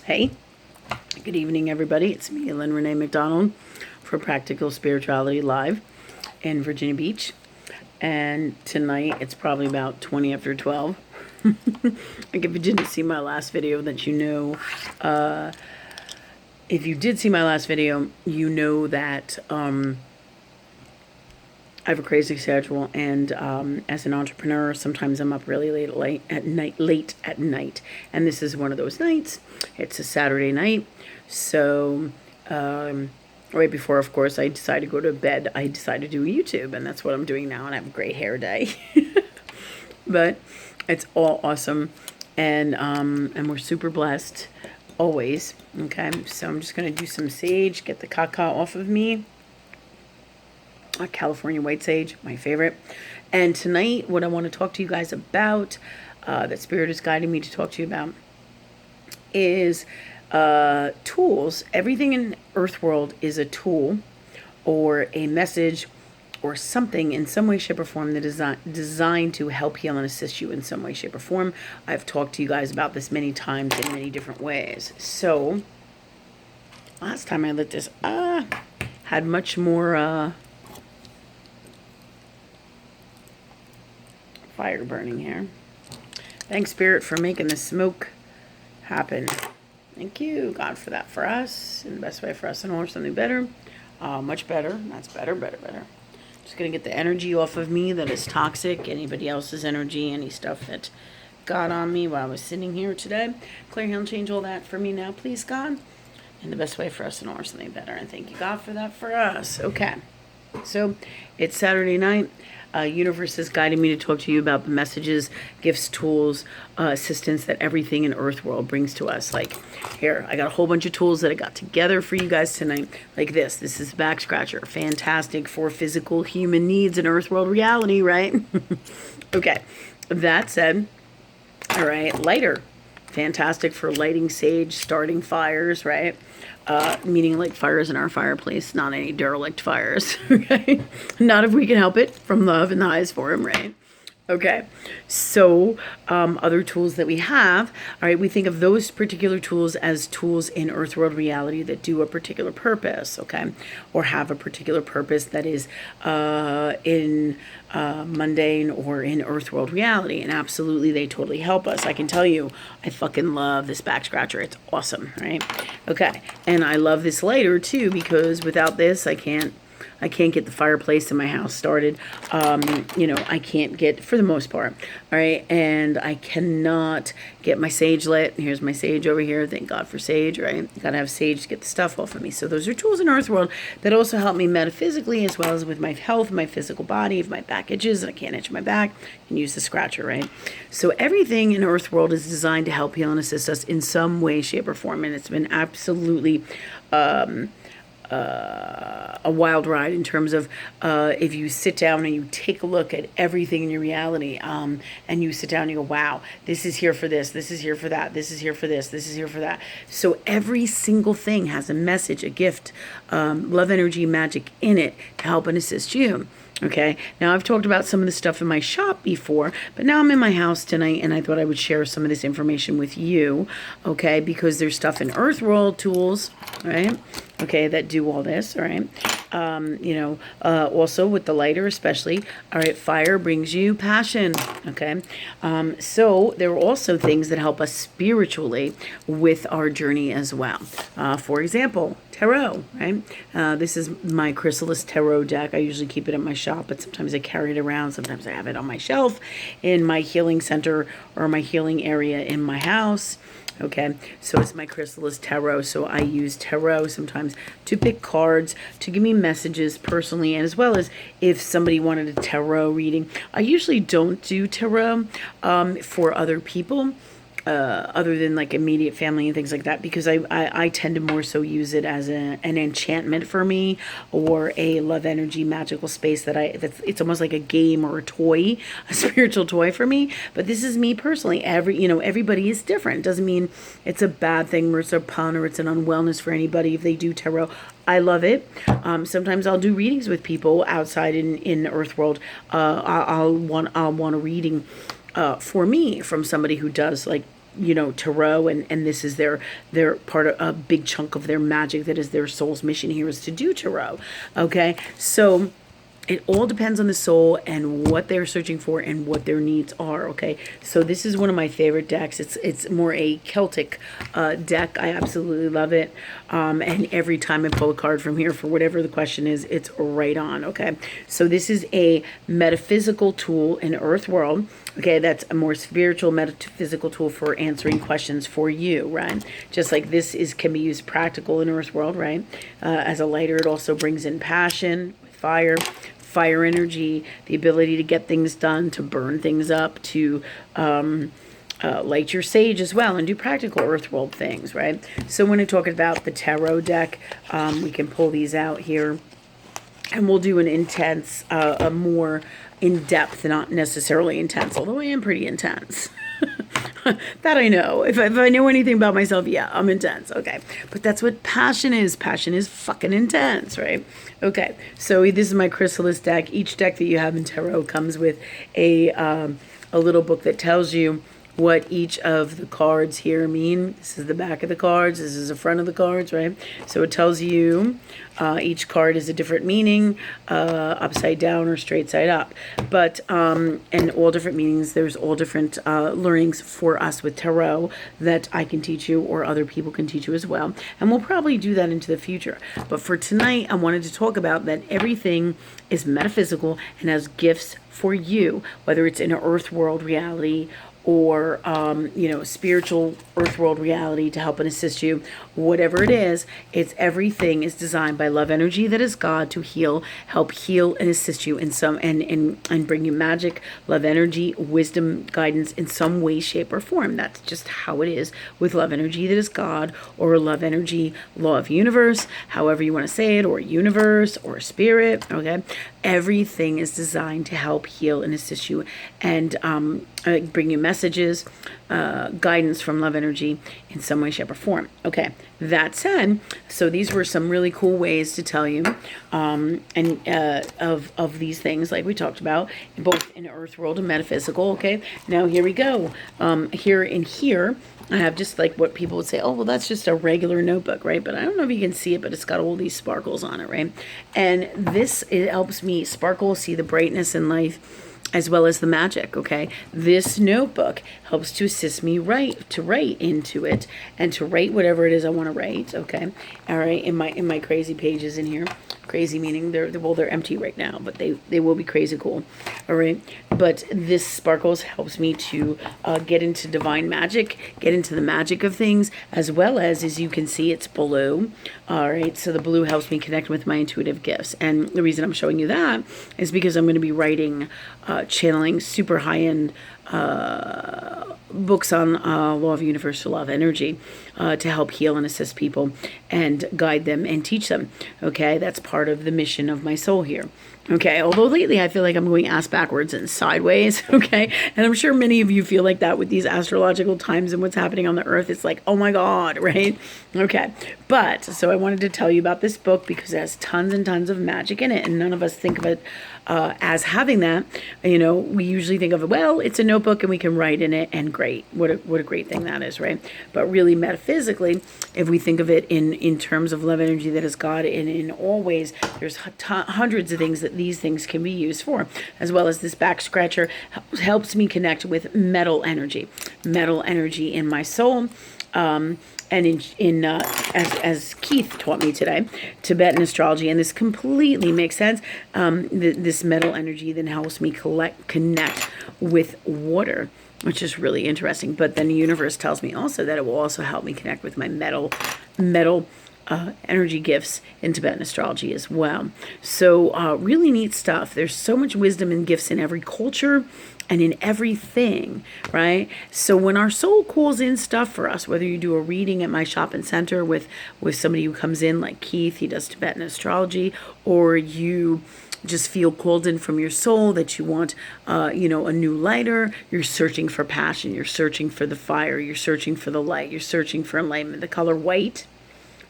Hey, good evening, everybody. It's me, Lynn Renee McDonald, for Practical Spirituality Live in Virginia Beach. And tonight, it's probably about 20 after 12. Like, if you didn't see my last video, that you know, if you did see my last video, you know that I have a crazy schedule, and as an entrepreneur, sometimes I'm up really late at night, and this is one of those nights. It's a Saturday night, so right before, of course, I decided to go to bed, I decided to do YouTube, and that's what I'm doing now, and I have a great hair day. But it's all awesome, and we're super blessed always. Okay, so I'm just gonna do some sage, get the caca off of me. California white sage, my favorite. And tonight, what I want to talk to you guys about, that Spirit is guiding me to talk to you about, is tools. Everything in Earth World is a tool or a message or something in some way, shape, or form that is designed to help heal and assist you in some way, shape, or form. I've talked to you guys about this many times in many different ways. So, last time I lit this, had much more fire burning here. Thanks, Spirit, for making the smoke happen. Thank you, God, for that for us. And the best way for us and or something better. Much better. That's better. Just going to get the energy off of me that is toxic. Anybody else's energy, any stuff that got on me while I was sitting here today. Clear, heal, and change all that for me now, please, God. And the best way for us and or something better. And thank you, God, for that for us. Okay. So, it's Saturday night. Universe is guiding me to talk to you about the messages, gifts, tools, assistance that everything in Earth World brings to us. Like, here, I got a whole bunch of tools that I got together for you guys tonight. Like this. This is back scratcher. Fantastic for physical human needs in Earth World reality, right? Okay. That said, all right, lighter. Fantastic for lighting sage, starting fires, right? Meaning like fires in our fireplace, not any derelict fires, okay? Not if we can help it, from love and the highest form, right? Okay, so other tools that we have, all right, we think of those particular tools as tools in Earth World reality that do a particular purpose, okay? Or have a particular purpose that is in mundane or in Earth World reality. And absolutely, they totally help us. I can tell you, I fucking love this back scratcher. It's awesome, right? Okay, and I love this lighter too, because without this, I can't get the fireplace in my house started. I can't get, for the most part, all right? And I cannot get my sage lit. Here's my sage over here. Thank God for sage, right? Gotta have sage to get the stuff off of me. So those are tools in Earth World that also help me metaphysically, as well as with my health, my physical body. If my back itches and I can't itch my back, I can use the scratcher, right? So everything in Earth World is designed to help heal and assist us in some way, shape, or form. And it's been absolutely a wild ride in terms of if you sit down and you take a look at everything in your reality, and you sit down and you go, wow, this is here for this is here for that, this is here for this is here for that. So every single thing has a message, a gift, love, energy, magic in it to help and assist you. Okay, now I've talked about some of the stuff in my shop before, but now I'm in my house tonight, and I thought I would share some of this information with you, okay, because there's stuff in Earth World tools, right, okay, that do all this, all right, also with the lighter especially, all right, fire brings you passion, okay, so there are also things that help us spiritually with our journey as well. For example, tarot, right? This is my Chrysalis Tarot deck. I usually keep it at my shop, but sometimes I carry it around. Sometimes I have it on my shelf in my healing center or my healing area in my house. Okay, so it's my Chrysalis Tarot. So I use tarot sometimes to pick cards, to give me messages personally, and as well as if somebody wanted a tarot reading. I usually don't do tarot for other people. Other than like immediate family and things like that, because I tend to more so use it as an enchantment for me, or a love energy magical space that's it's almost like a game or a toy, a spiritual toy for me. But this is me personally. Everybody is different. Doesn't mean it's a bad thing or it's a pun or it's an unwellness for anybody if they do tarot. I love it. Sometimes I'll do readings with people outside in Earth World. I'll want a reading for me from somebody who does like tarot, and this is their part of a big chunk of their magic, that is their soul's mission here, is to do tarot. Okay, so it all depends on the soul and what they're searching for and what their needs are. Okay, so this is one of my favorite decks. It's more a Celtic deck. I absolutely love it. And every time I pull a card from here for whatever the question is, it's right on. Okay, so this is a metaphysical tool in Earth World. Okay, that's a more spiritual metaphysical tool for answering questions for you, right? Just like this can be used practical in Earth World, right? As a lighter, it also brings in passion, fire energy, the ability to get things done, to burn things up, to light your sage as well, and do practical earthworld things, right? So when I talk about the tarot deck, we can pull these out here, and we'll do an intense, a more in-depth, not necessarily intense, although I am pretty intense. That I know. If I know anything about myself, yeah, I'm intense. Okay. But that's what passion is. Passion is fucking intense, right? Okay. So this is my chrysalis deck. Each deck that you have in tarot comes with a little book that tells you what each of the cards here mean. This is the back of the cards. This is the front of the cards, right? So it tells you each card is a different meaning, upside down or straight side up. But, and all different meanings. There's all different learnings for us with tarot that I can teach you, or other people can teach you as well. And we'll probably do that into the future. But for tonight, I wanted to talk about that everything is metaphysical and has gifts for you, whether it's in an earth world reality or, spiritual earth world reality, to help and assist you. Whatever it is, everything is designed by love energy, that is God, to help heal and assist you in some, and bring you magic, love energy, wisdom, guidance in some way, shape, or form. That's just how it is with love energy, that is God, or love energy, law of universe, however you want to say it, or universe, or spirit. Okay, everything is designed to help heal and assist you, and bring you messages, guidance from love energy in some way, shape, or form. Okay, that said, so these were some really cool ways to tell you of these things, like we talked about, both in earth world and metaphysical. Okay, now here we go. Here I have just like what people would say, oh, well, that's just a regular notebook, right? But I don't know if you can see it, but it's got all these sparkles on it, right? And it helps me sparkle, see the brightness in life, as well as the magic. Okay, this notebook helps to assist me write into it, and to write whatever it is I want to write. Okay, all right, in my crazy pages in here. Crazy meaning they're empty right now, but they will be crazy cool. All right, but this sparkles helps me to get into divine magic, get into the magic of things, as well as you can see, it's blue. All right, so the blue helps me connect with my intuitive gifts, and the reason I'm showing you that is because I'm going to be writing, channeling super high-end books on law of universal love energy, to help heal and assist people and guide them and teach them. Okay, that's part of the mission of my soul here. Okay, although lately I feel like I'm going ass backwards and sideways. Okay, and I'm sure many of you feel like that with these astrological times and what's happening on the earth. It's like, oh my God, right? Okay, but so I wanted to tell you about this book because it has tons and tons of magic in it, and none of us think of it as having that. We usually think of it, well, it's a notebook and we can write in it, and great, what a great thing that is, right? But really, metaphysically, if we think of it in terms of love energy that is God, and in all ways, there's hundreds of things that these things can be used for, as well as this back scratcher helps me connect with metal energy in my soul. And as Keith taught me today, Tibetan astrology, and this completely makes sense. This metal energy then helps me connect with water, which is really interesting. But then the universe tells me also that it will also help me connect with my metal energy gifts in Tibetan astrology as well. So really neat stuff. There's so much wisdom and gifts in every culture and in everything, right? So when our soul calls in stuff for us, whether you do a reading at my shopping center with somebody who comes in like Keith, he does Tibetan astrology, or you just feel called in from your soul that you want, a new lighter, you're searching for passion, you're searching for the fire, you're searching for the light, you're searching for enlightenment, the color white,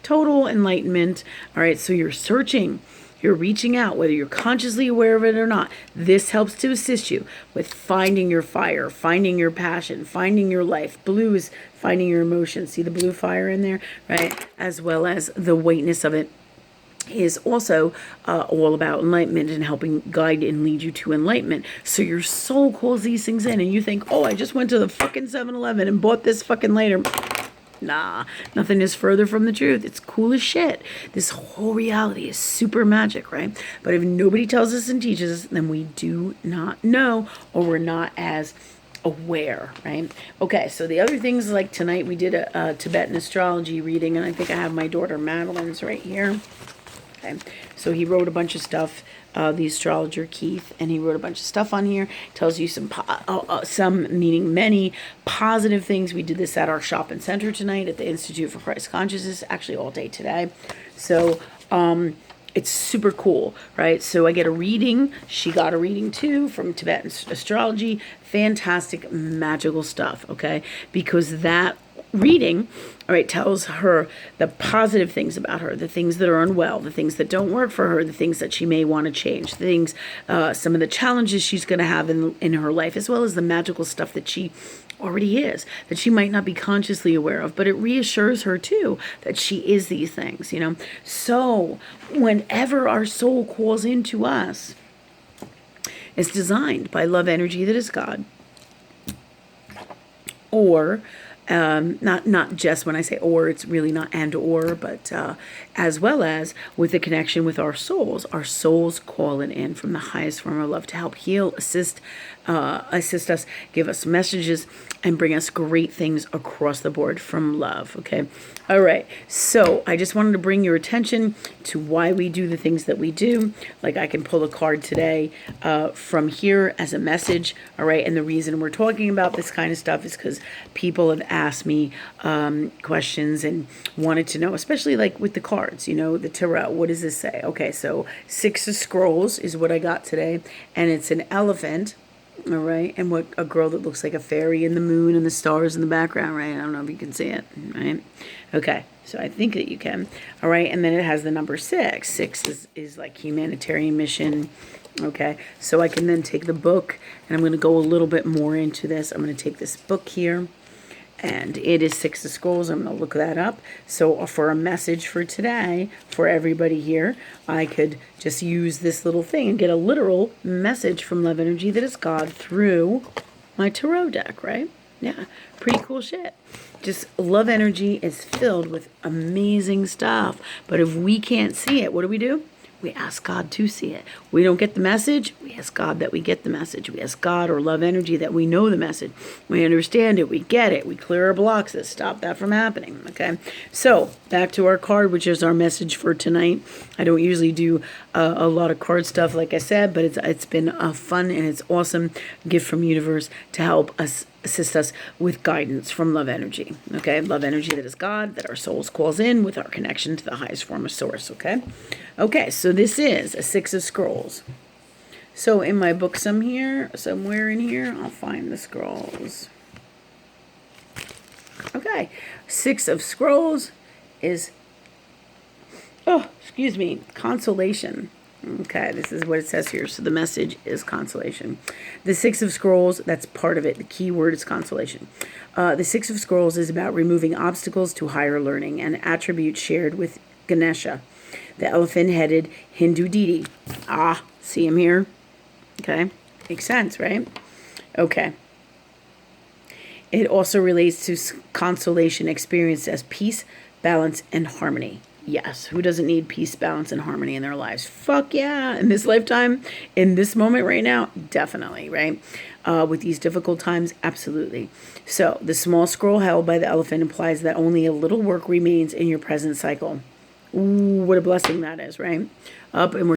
total enlightenment. All right, so you're searching you're reaching out, whether you're consciously aware of it or not. This helps to assist you with finding your fire, finding your passion, finding your life. Blue is finding your emotions. See the blue fire in there, right? As well as the whiteness of it is also all about enlightenment and helping guide and lead you to enlightenment. So your soul calls these things in, and you think, oh, I just went to the fucking 7-Eleven and bought this fucking later. Nah, nothing is further from the truth. It's cool as shit. This whole reality is super magic, right? But if nobody tells us and teaches us, then we do not know, or we're not as aware, right? Okay, so the other things, like tonight we did a Tibetan astrology reading, and I think I have my daughter Madeline's right here. Okay. So he wrote a bunch of stuff, the astrologer Keith, and he wrote a bunch of stuff on here. Tells you some meaning many positive things. We did this at our shopping center tonight at the Institute for Christ Consciousness, actually all day today. So it's super cool, right? So I get a reading. She got a reading too from Tibetan astrology. Fantastic, magical stuff, okay? Because that reading, all right, tells her the positive things about her, the things that are unwell, the things that don't work for her, the things that she may want to change, the things, some of the challenges she's going to have in her life, as well as the magical stuff that she already is, that she might not be consciously aware of, but it reassures her too that she is these things, you know. So whenever our soul calls into us, it's designed by love energy that is God, or not just when I say or, it's really not and or, but as well as with the connection with our souls calling in from the highest form of love to help heal, assist us, give us messages, and bring us great things across the board from love. Okay. All right. So I just wanted to bring your attention to why we do the things that we do. Like I can pull a card today from here as a message. All right. And the reason we're talking about this kind of stuff is because people have asked me questions and wanted to know, especially like with the cards, you know, the tarot. What does this say? Okay. So 6 of Scrolls is what I got today. And it's an elephant. All right, and what a girl that looks like a fairy, and the moon and the stars in the background, right? I don't know if you can see it, right? Okay, so I think that you can. All right, and then it has the number 6. 6 is like humanitarian mission. Okay, so I can then take the book, and I'm going to go a little bit more into this. I'm going to take this book here, and it is 6 of Scrolls. I'm going to look that up. So for a message for today, for everybody here, I could just use this little thing and get a literal message from love energy that is God through my tarot deck, right? Yeah, pretty cool shit. Just love energy is filled with amazing stuff. But if we can't see it, what do? We ask God to see it. We don't get the message. We ask God that we get the message. We ask God or love energy that we know the message. We understand it. We get it. We clear our blocks that stop that from happening. Okay. So back to our card, which is our message for tonight. I don't usually do a lot of card stuff, like I said, but it's been a fun and it's awesome gift from universe to help us, assist us with guidance from love energy. Okay, love energy that is God, that our souls calls in with our connection to the highest form of source. Okay, so this is a 6 of Scrolls. So in my book somewhere in here, I'll find the scrolls. Okay, 6 of Scrolls is, consolation. Okay, this is what it says here. So the message is consolation. The 6 of Scrolls, that's part of it. The key word is consolation. The 6 of Scrolls is about removing obstacles to higher learning, an attribute shared with Ganesha, the elephant-headed Hindu deity. See him here? Okay, makes sense, right? Okay. It also relates to consolation experienced as peace, balance, and harmony. Yes, who doesn't need peace, balance, and harmony in their lives? Fuck yeah. In this lifetime, in this moment right now, definitely, right? With these difficult times, absolutely. So the small scroll held by the elephant implies that only a little work remains in your present cycle. Ooh, what a blessing that is, right? Up and we're